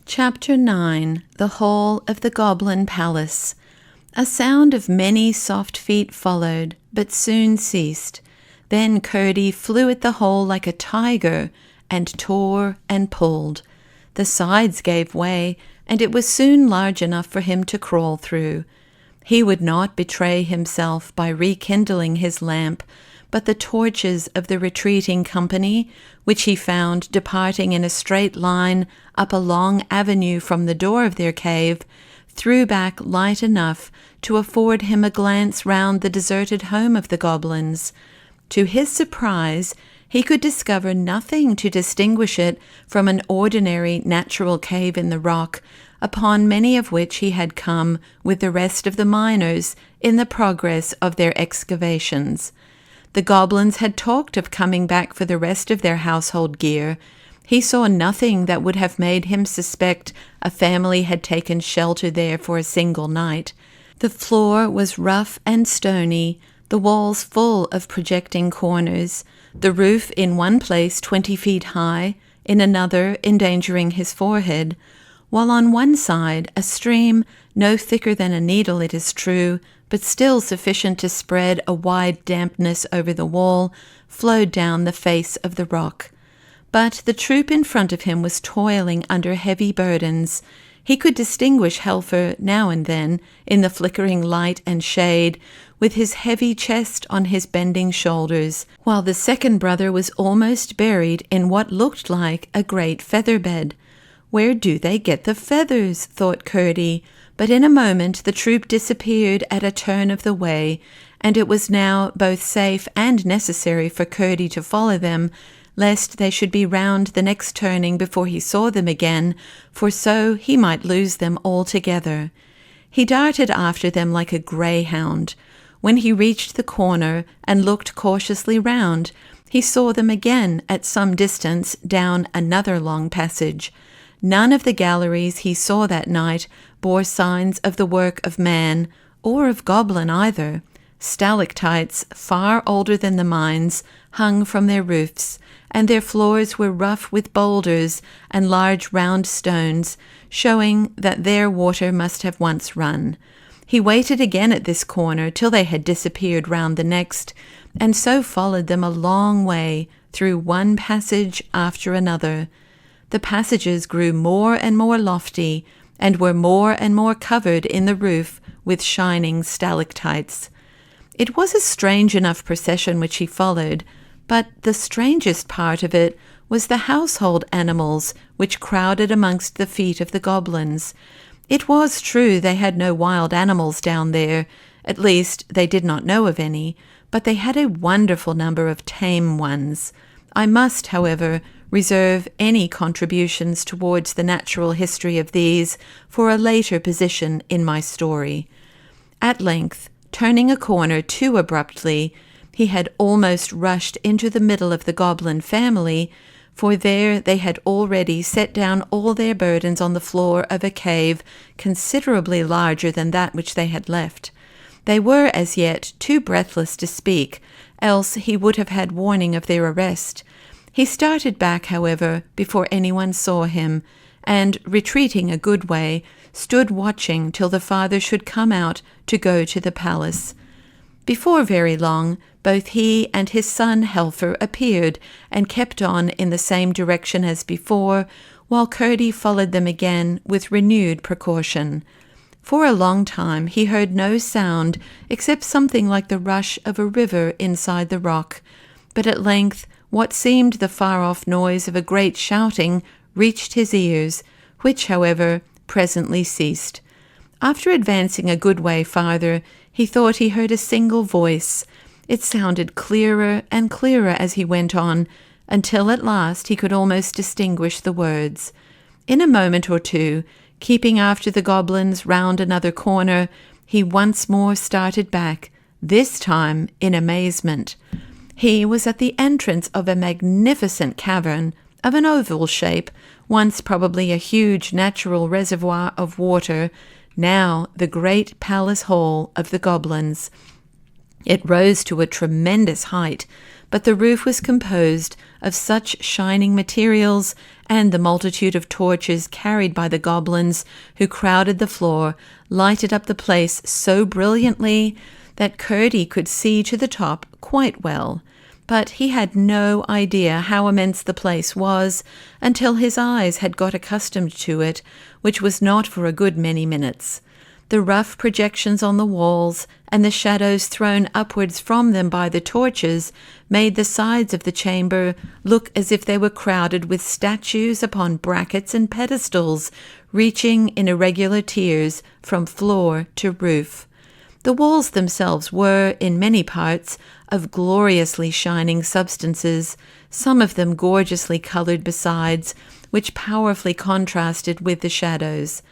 Chapter 9. The Hall of the Goblin Palace. A sound of many soft feet followed, but soon ceased. Then Curdie flew at the hole like a tiger, and tore and pulled. The sides gave way, and it was soon large enough for him to crawl through. He would not betray himself by rekindling his lamp, but the torches of the retreating company, which he found departing in a straight line up a long avenue from the door of their cave, threw back light enough to afford him a glance round the deserted home of the goblins. To his surprise, he could discover nothing to distinguish it from an ordinary natural cave in the rock, upon many of which he had come with the rest of the miners in the progress of their excavations. The goblins had talked of coming back for the rest of their household gear. He saw nothing that would have made him suspect a family had taken shelter there for a single night. The floor was rough and stony, the walls full of projecting corners, the roof in one place 20 feet high, in another endangering his forehead, while on one side a stream, no thicker than a needle it is true, but still sufficient to spread a wide dampness over the wall, flowed down the face of the rock. But the troop in front of him was toiling under heavy burdens. He could distinguish Helfer now and then, in the flickering light and shade, with his heavy chest on his bending shoulders, while the second brother was almost buried in what looked like a great feather bed. "Where do they get the feathers?" thought Curdie, but in a moment the troop disappeared at a turn of the way, and it was now both safe and necessary for Curdie to follow them, lest they should be round the next turning before he saw them again, for so he might lose them altogether. He darted after them like a greyhound. When he reached the corner and looked cautiously round, he saw them again at some distance down another long passage. None of the galleries he saw that night bore signs of the work of man, or of goblin either. Stalactites, far older than the mines, hung from their roofs, and their floors were rough with boulders and large round stones, showing that there water must have once run. He waited again at this corner till they had disappeared round the next, and so followed them a long way through one passage after another. The passages grew more and more lofty, and were more and more covered in the roof with shining stalactites. It was a strange enough procession which he followed, but the strangest part of it was the household animals which crowded amongst the feet of the goblins. It was true they had no wild animals down there, at least they did not know of any, but they had a wonderful number of tame ones. I must, however, reserve any contributions towards the natural history of these for a later position in my story. At length, turning a corner too abruptly, he had almost rushed into the middle of the goblin family, for there they had already set down all their burdens on the floor of a cave considerably larger than that which they had left. They were as yet too breathless to speak, else he would have had warning of their arrest. He started back, however, before anyone saw him, and, retreating a good way, stood watching till the father should come out to go to the palace. Before very long, both he and his son Helfer appeared, and kept on in the same direction as before, while Curdie followed them again with renewed precaution. For a long time he heard no sound except something like the rush of a river inside the rock, but at length what seemed the far-off noise of a great shouting reached his ears, which, however, presently ceased. After advancing a good way farther, he thought he heard a single voice. It sounded clearer and clearer as he went on, until at last he could almost distinguish the words. In a moment or two, keeping after the goblins round another corner, he once more started back, this time in amazement. He was at the entrance of a magnificent cavern of an oval shape, once probably a huge natural reservoir of water, now the great palace hall of the goblins. It rose to a tremendous height, but the roof was composed of such shining materials, and the multitude of torches carried by the goblins who crowded the floor lighted up the place so brilliantly that Curdie could see to the top quite well. But he had no idea how immense the place was until his eyes had got accustomed to it, which was not for a good many minutes. The rough projections on the walls and the shadows thrown upwards from them by the torches made the sides of the chamber look as if they were crowded with statues upon brackets and pedestals, reaching in irregular tiers from floor to roof. The walls themselves were, in many parts, of gloriously shining substances, some of them gorgeously coloured besides, which powerfully contrasted with the shadows.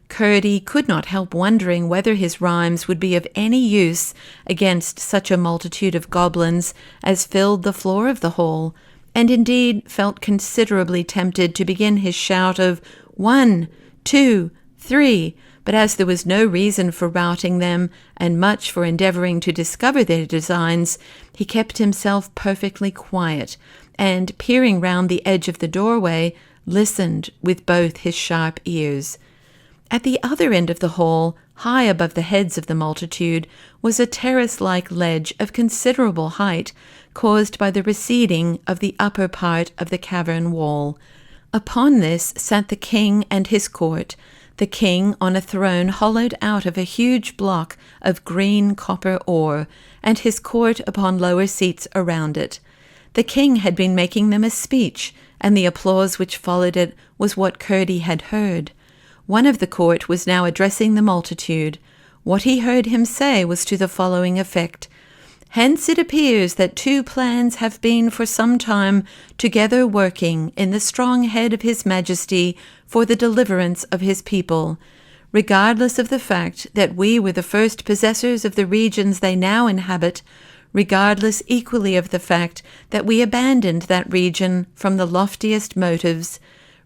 Curdie could not help wondering whether his rhymes would be of any use against such a multitude of goblins as filled the floor of the hall, and indeed felt considerably tempted to begin his shout of 1, 2, 3, but as there was no reason for routing them, and much for endeavouring to discover their designs, he kept himself perfectly quiet, and, peering round the edge of the doorway, listened with both his sharp ears. At the other end of the hall, high above the heads of the multitude, was a terrace-like ledge of considerable height, caused by the receding of the upper part of the cavern wall. Upon this sat the king and his court, the king on a throne hollowed out of a huge block of green copper ore, and his court upon lower seats around it. The king had been making them a speech, and the applause which followed it was what Curdie had heard. One of the court was now addressing the multitude. What he heard him say was to the following effect: "Hence it appears that two plans have been for some time together working in the strong head of His Majesty for the deliverance of his people. Regardless of the fact that we were the first possessors of the regions they now inhabit, regardless equally of the fact that we abandoned that region from the loftiest motives,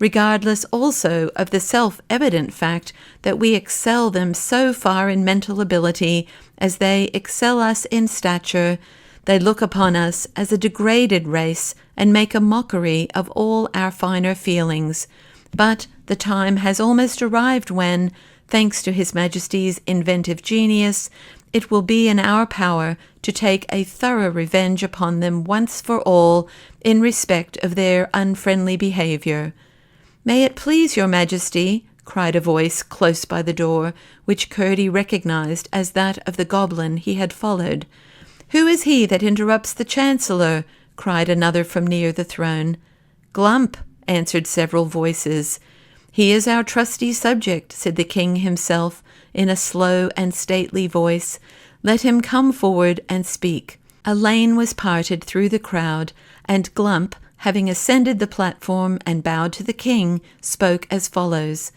regardless also of the self-evident fact that we excel them so far in mental ability as they excel us in stature, they look upon us as a degraded race and make a mockery of all our finer feelings. But the time has almost arrived when, thanks to His Majesty's inventive genius, it will be in our power to take a thorough revenge upon them once for all in respect of their unfriendly behaviour. May it please your Majesty," cried a voice close by the door, which Curdie recognized as that of the goblin he had followed. "Who is he that interrupts the Chancellor?" cried another from near the throne. "Glump," answered several voices. "He is our trusty subject," said the king himself, in a slow and stately voice. "Let him come forward and speak." A lane was parted through the crowd, and Glump, having ascended the platform and bowed to the king, spoke as follows: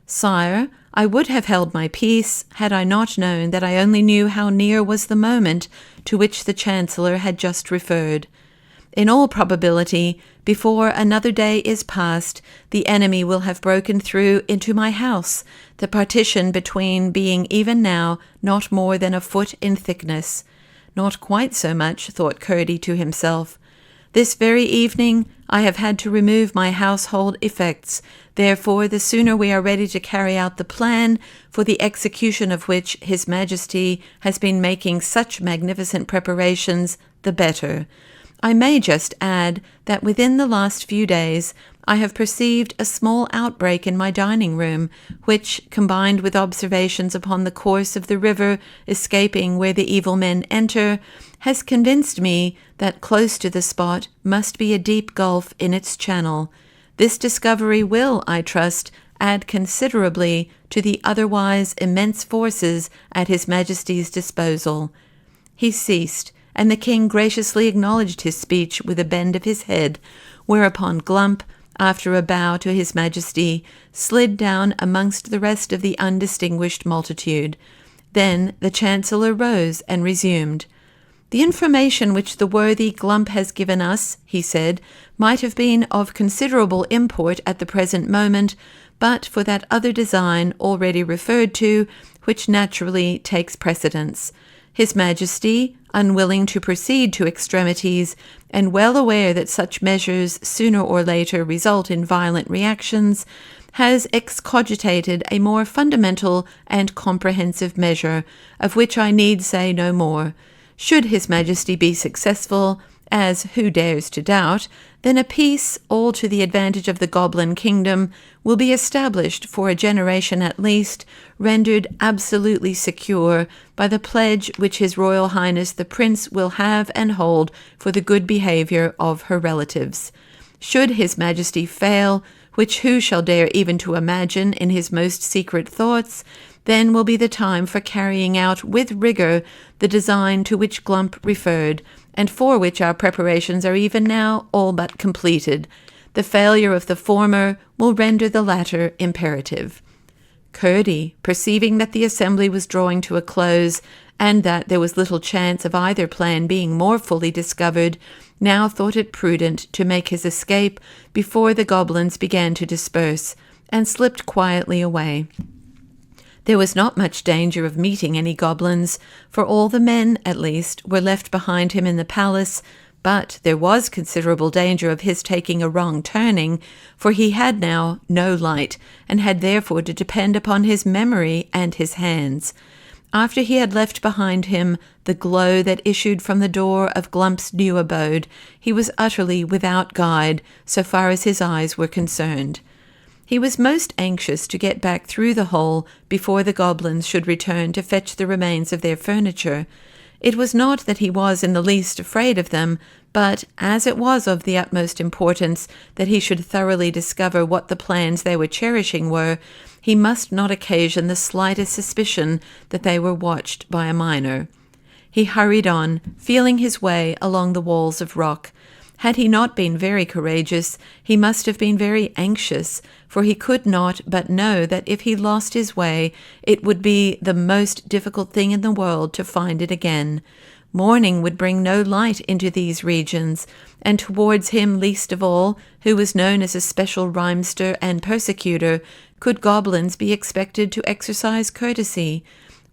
"Sire, I would have held my peace had I not known that I only knew how near was the moment to which the Chancellor had just referred. In all probability, before another day is past, the enemy will have broken through into my house, the partition between being even now not more than a foot in thickness. Not quite so much, thought Curdie to himself. This very evening I have had to remove my household effects, therefore the sooner we are ready to carry out the plan, for the execution of which His Majesty has been making such magnificent preparations, the better. I may just add that within the last few days I have perceived a small outbreak in my dining room, which, combined with observations upon the course of the river escaping where the evil men enter, has convinced me that close to the spot must be a deep gulf in its channel. This discovery will, I trust, add considerably to the otherwise immense forces at His Majesty's disposal." He ceased, and the king graciously acknowledged his speech with a bend of his head, whereupon Glump, after a bow to His Majesty, slid down amongst the rest of the undistinguished multitude. Then the Chancellor rose and resumed. "The information which the worthy Glump has given us," he said, "might have been of considerable import at the present moment, but for that other design already referred to, which naturally takes precedence. His Majesty, unwilling to proceed to extremities, and well aware that such measures sooner or later result in violent reactions, has excogitated a more fundamental and comprehensive measure, of which I need say no more. Should His Majesty be successful, as who dares to doubt, then a peace, all to the advantage of the Goblin kingdom, will be established for a generation at least, rendered absolutely secure by the pledge which His Royal Highness the Prince will have and hold for the good behaviour of her relatives. Should His Majesty fail, which who shall dare even to imagine in his most secret thoughts, then will be the time for carrying out with rigour the design to which Glump referred, and for which our preparations are even now all but completed. The failure of the former will render the latter imperative. Curdie, perceiving that the assembly was drawing to a close, and that there was little chance of either plan being more fully discovered, now thought it prudent to make his escape before the goblins began to disperse, and slipped quietly away. There was not much danger of meeting any goblins, for all the men, at least, were left behind him in the palace, but there was considerable danger of his taking a wrong turning, for he had now no light, and had therefore to depend upon his memory and his hands. After he had left behind him the glow that issued from the door of Glump's new abode, he was utterly without guide, so far as his eyes were concerned. He was most anxious to get back through the hole before the goblins should return to fetch the remains of their furniture. It was not that he was in the least afraid of them, but as it was of the utmost importance that he should thoroughly discover what the plans they were cherishing were, he must not occasion the slightest suspicion that they were watched by a miner. He hurried on, feeling his way along the walls of rock. Had he not been very courageous, he must have been very anxious, for he could not but know that if he lost his way, it would be the most difficult thing in the world to find it again. Morning would bring no light into these regions, and towards him least of all, who was known as a special rhymester and persecutor, could goblins be expected to exercise courtesy.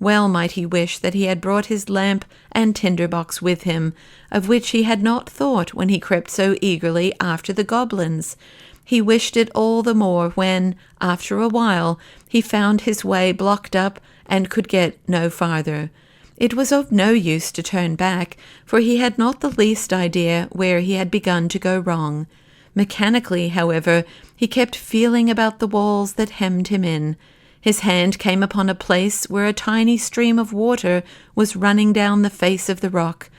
Well might he wish that he had brought his lamp and tinder-box with him, of which he had not thought when he crept so eagerly after the goblins. He wished it all the more when, after a while, he found his way blocked up and could get no farther. It was of no use to turn back, for he had not the least idea where he had begun to go wrong. Mechanically, however, he kept feeling about the walls that hemmed him in. His hand came upon a place where a tiny stream of water was running down the face of the rock.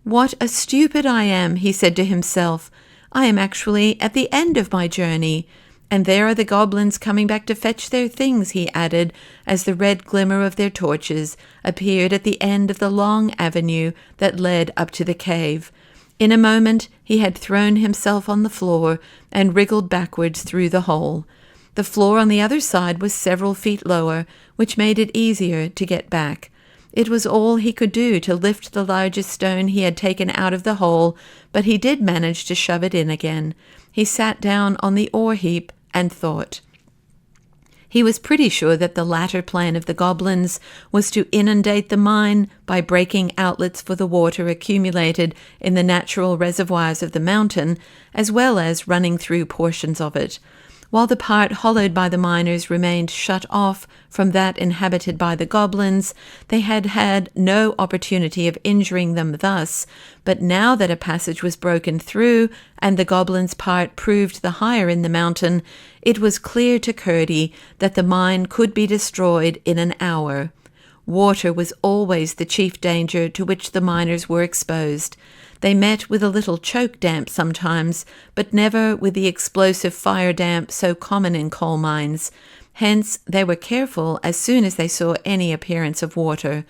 "What a stupid I am," he said to himself. "I am actually at the end of my journey. And there are the goblins coming back to fetch their things," he added, as the red glimmer of their torches appeared at the end of the long avenue that led up to the cave. In a moment he had thrown himself on the floor and wriggled backwards through the hole. The floor on the other side was several feet lower, which made it easier to get back. It was all he could do to lift the largest stone he had taken out of the hole, but he did manage to shove it in again. He sat down on the ore heap and thought. He was pretty sure that the latter plan of the goblins was to inundate the mine by breaking outlets for the water accumulated in the natural reservoirs of the mountain, as well as running through portions of it. While the part hollowed by the miners remained shut off from that inhabited by the goblins, they had had no opportunity of injuring them thus, but now that a passage was broken through, and the goblins' part proved the higher in the mountain, it was clear to Curdie that the mine could be destroyed in an hour. Water was always the chief danger to which the miners were exposed. They met with a little choke damp sometimes, but never with the explosive fire damp so common in coal mines. Hence they were careful as soon as they saw any appearance of water.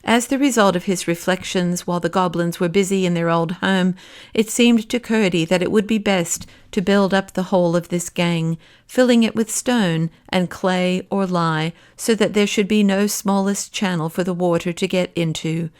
As the result of his reflections while the goblins were busy in their old home, it seemed to Curdie that it would be best to build up the whole of this gang, filling it with stone and clay or lye, so that there should be no smallest channel for the water to get into.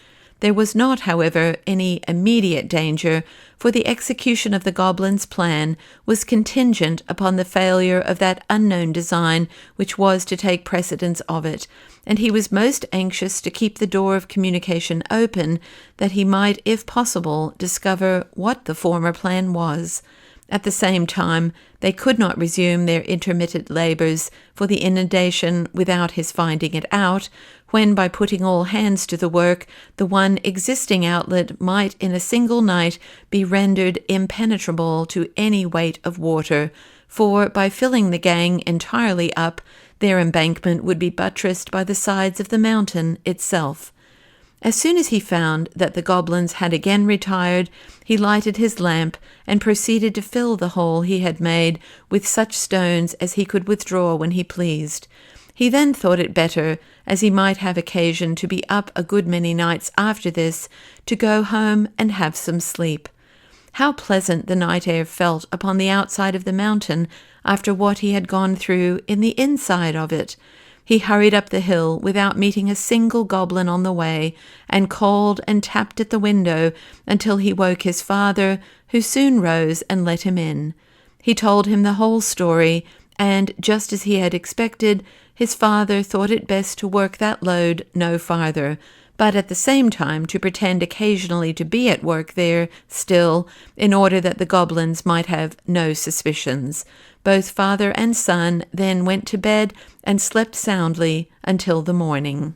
There was not, however, any immediate danger, for the execution of the goblin's plan was contingent upon the failure of that unknown design which was to take precedence of it, and he was most anxious to keep the door of communication open, that he might, if possible, discover what the former plan was. At the same time, they could not resume their intermittent labours for the inundation without his finding it out, when by putting all hands to the work, the one existing outlet might in a single night be rendered impenetrable to any weight of water, for by filling the gang entirely up, their embankment would be buttressed by the sides of the mountain itself. As soon as he found that the goblins had again retired, he lighted his lamp and proceeded to fill the hole he had made with such stones as he could withdraw when he pleased. He then thought it better, as he might have occasion to be up a good many nights after this, to go home and have some sleep. How pleasant the night air felt upon the outside of the mountain after what he had gone through in the inside of it! He hurried up the hill without meeting a single goblin on the way, and called and tapped at the window until he woke his father, who soon rose and let him in. He told him the whole story, and, just as he had expected, his father thought it best to work that load no farther, but at the same time to pretend occasionally to be at work there still, in order that the goblins might have no suspicions. Both father and son then went to bed and slept soundly until the morning.